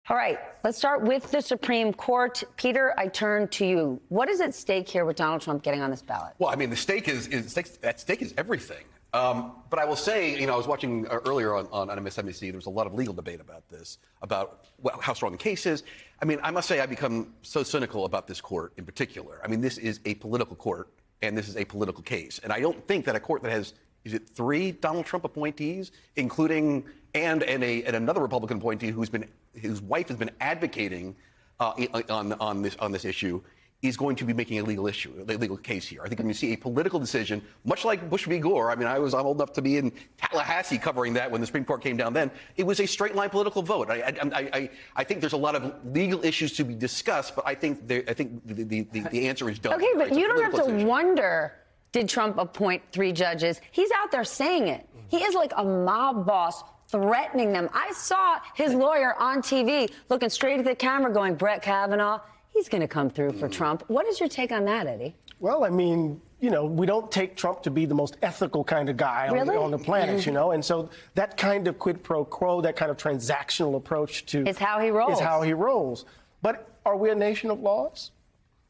All right, let's start with the Supreme Court. Peter, I turn to you. What is at stake here with Donald Trump getting on this ballot? Well, I mean, at stake is everything. But I will say, I was watching earlier on MSNBC. There was a lot of legal debate about this, about how strong the case is. I mean, I must say I've become so cynical about this court in particular. I mean, this is a political court, and this is a political case. And I don't think that a court that has, is it 3 Donald Trump appointees, including and another Republican appointee whose wife has been advocating on this issue, is going to be making a legal case here. I think when you see a political decision, much like Bush v. Gore. I mean, I'm old enough to be in Tallahassee covering that when the Supreme Court came down. Then it was a straight line political vote. I think there's a lot of legal issues to be discussed, but I think the answer is done. Okay, but you don't have to wonder. Did Trump appoint 3 judges? He's out there saying it. He is like a mob boss, threatening them. I saw his lawyer on TV looking straight at the camera going, Brett Kavanaugh, he's going to come through for Trump. What is your take on that, Eddie? Well, I mean, we don't take Trump to be the most ethical kind of guy on the planet, And so that kind of quid pro quo, that kind of transactional approach to... Is how he rolls. But are we a nation of laws?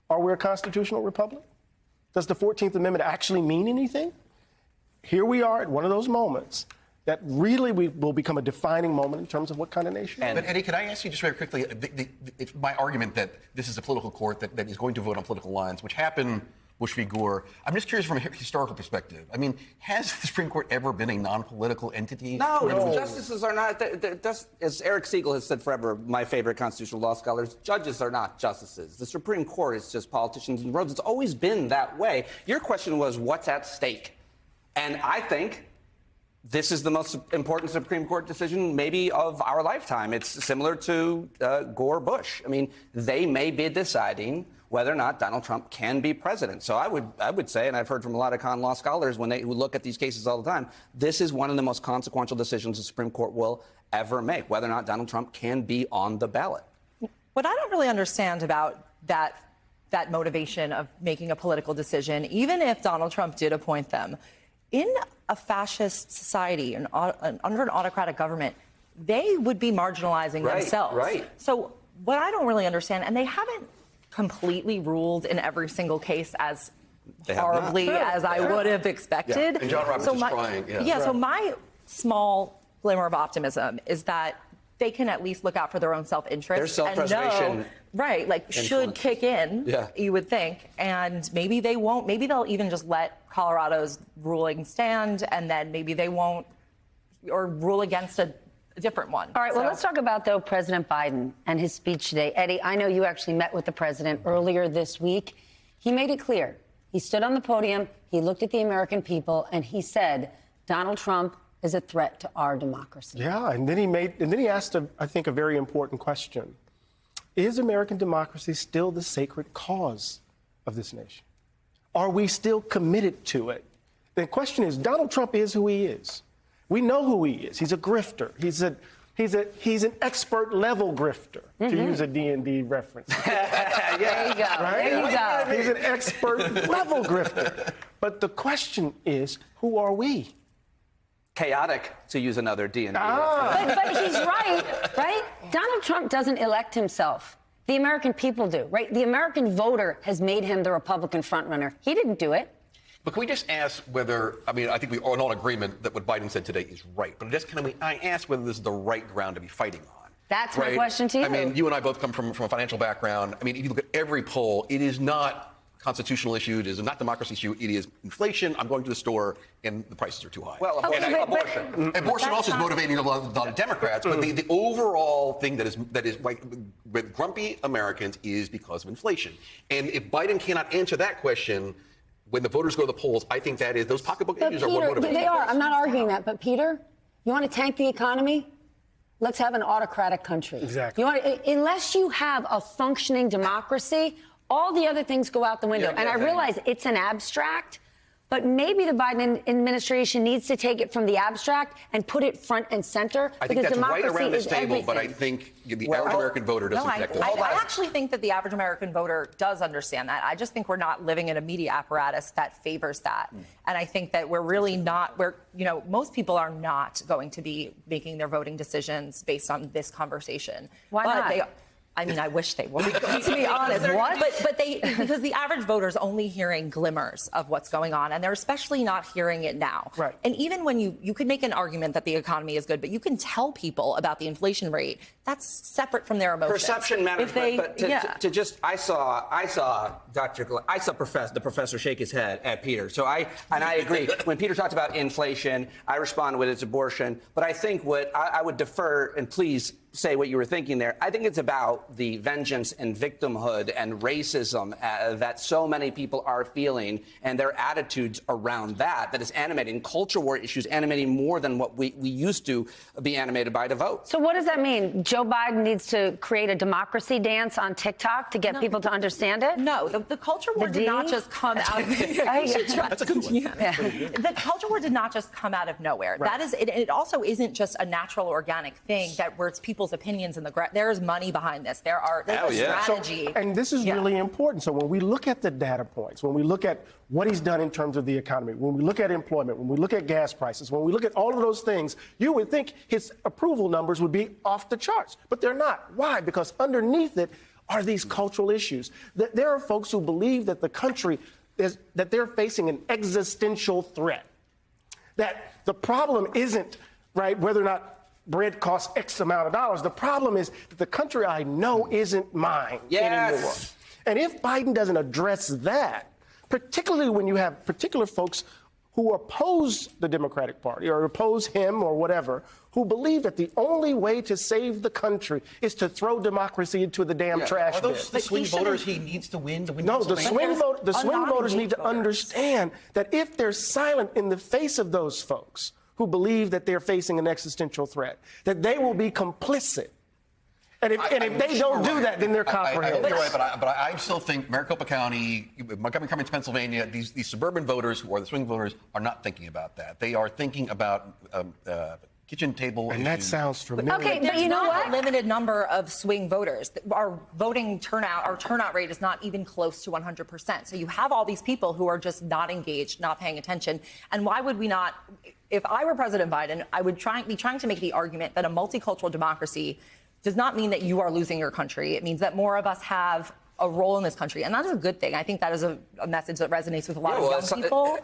Are we a constitutional republic? Does the 14th Amendment actually mean anything? Here we are at one of those moments that really will become a defining moment in terms of what kind of nation. But Eddie, could I ask you just very quickly, it's my argument that this is a political court that is going to vote on political lines, which happened Bush v. Gore. I'm just curious from a historical perspective. I mean, has the Supreme Court ever been a non-political entity? No, justices are not. As Eric Siegel has said forever, my favorite constitutional law scholars, judges are not justices. The Supreme Court is just politicians and roads. It's always been that way. Your question was, what's at stake? And I think this is the most important Supreme Court decision maybe of our lifetime. It's similar to Gore-Bush. I mean, they may be deciding whether or not Donald Trump can be president. So I would say, and I've heard from a lot of con law scholars who look at these cases all the time, this is one of the most consequential decisions the Supreme Court will ever make, whether or not Donald Trump can be on the ballot. What I don't really understand about that motivation of making a political decision, even if Donald Trump did appoint them, in a fascist society, under an autocratic government, they would be marginalizing themselves. Right. So what I don't really understand, and they haven't completely ruled in every single case as horribly as I would have expected. Yeah. And John Roberts is trying. So my small glimmer of optimism is that they can at least look out for their own self-interest. Their self-preservation. Should kick in, you would think. And maybe they won't. Maybe they'll even just let Colorado's ruling stand, and then maybe they won't, or rule against a different one. All right, well, let's talk about, though, President Biden and his speech today. Eddie, I know you actually met with the president earlier this week. He made it clear. He stood on the podium, he looked at the American people, and he said, Donald Trump is a threat to our democracy. Yeah, and then he asked, I think, a very important question. Is American democracy still the sacred cause of this nation? Are we still committed to it? The question is, Donald Trump is who he is. We know who he is. He's a grifter. He's an expert level grifter, to use a D&D reference. There you go. Right? There you go. He's an expert level grifter. But the question is, who are we? Chaotic, to use another D&D But he's right? Donald Trump doesn't elect himself. The American people do, right? The American voter has made him the Republican frontrunner. He didn't do it. But can we just ask whether, I mean, I think we are in all agreement that what Biden said today is right. But I ask whether this is the right ground to be fighting on. That's my question to you. I mean, you and I both come from a financial background. I mean, if you look at every poll, it is not constitutional issue. It is not democracy issue. It is inflation. I'm going to the store and the prices are too high. Well, abortion. Abortion also is motivating a lot of Democrats. But the overall thing that is like with grumpy Americans is because of inflation. And if Biden cannot answer that question, when the voters go to the polls, I think that is those pocketbook issues are what motivate. They are. I'm not arguing that. But Peter, you want to tank the economy? Let's have an autocratic country. Exactly. Unless you have a functioning democracy, all the other things go out the window. And I realize it's an abstract, but maybe the Biden administration needs to take it from the abstract and put it front and center. I think because that's right democracy around is this table, but I everything. think the average American voter doesn't connect with I it. actually think that the average American voter does understand that. I just think we're not living in a media apparatus that favors that. And I think that we're really not, most people are not going to be making their voting decisions based on this conversation. Why But not? I wish they would, to be honest. But because the average voter is only hearing glimmers of what's going on, and they're especially not hearing it now. Right. And even when you could make an argument that the economy is good, but you can tell people about the inflation rate, that's separate from their emotions. Perception matters, but I saw the professor shake his head at Peter. So I agree. When Peter talked about inflation, I responded with it's abortion. But I think what I would defer, and please say what you were thinking there. I think it's about the vengeance and victimhood and racism that so many people are feeling, and their attitudes around that is animating culture war issues, animating more than what we used to be animated by to vote. So what does that mean? Joe Biden needs to create a democracy dance on TikTok to get people to understand it? No, the culture war did not just come out of That's a good one. The culture war did not just come out of nowhere. Right. That is, it also isn't just a natural, organic thing where it's people's opinions in the there's money behind this. There's a strategy. And this is really important. So when we look at the data points, when we look at what he's done in terms of the economy, when we look at employment, when we look at gas prices, when we look at all of those things, you would think his approval numbers would be off the charts, but they're not. Why? Because underneath it are these cultural issues. There are folks who believe that the country that they're facing an existential threat. That the problem isn't, right, whether or not bread costs X amount of dollars. The problem is that the country I know isn't mine anymore. And if Biden doesn't address that, particularly when you have particular folks who oppose the Democratic Party or oppose him or whatever, who believe that the only way to save the country is to throw democracy into the damn trash Are bin. those the swing voters he needs to win? No, the swing voters need to understand that if they're silent in the face of those folks who believe that they're facing an existential threat, that they will be complicit. And if they don't do that, then they're comprehending. I hope you're right, but I still think Maricopa County, Montgomery County, Pennsylvania, these suburban voters who are the swing voters are not thinking about that. They are thinking about kitchen table And issues. that sounds familiar. Okay, but There's you know not what? a limited number of swing voters. Our voting turnout, our turnout rate is not even close to 100%. So you have all these people who are just not engaged, not paying attention. And why would we not? If I were President Biden, I would be trying to make the argument that a multicultural democracy does not mean that you are losing your country. It means that more of us have a role in this country. And that is a good thing. I think that is a message that resonates with a lot of young people.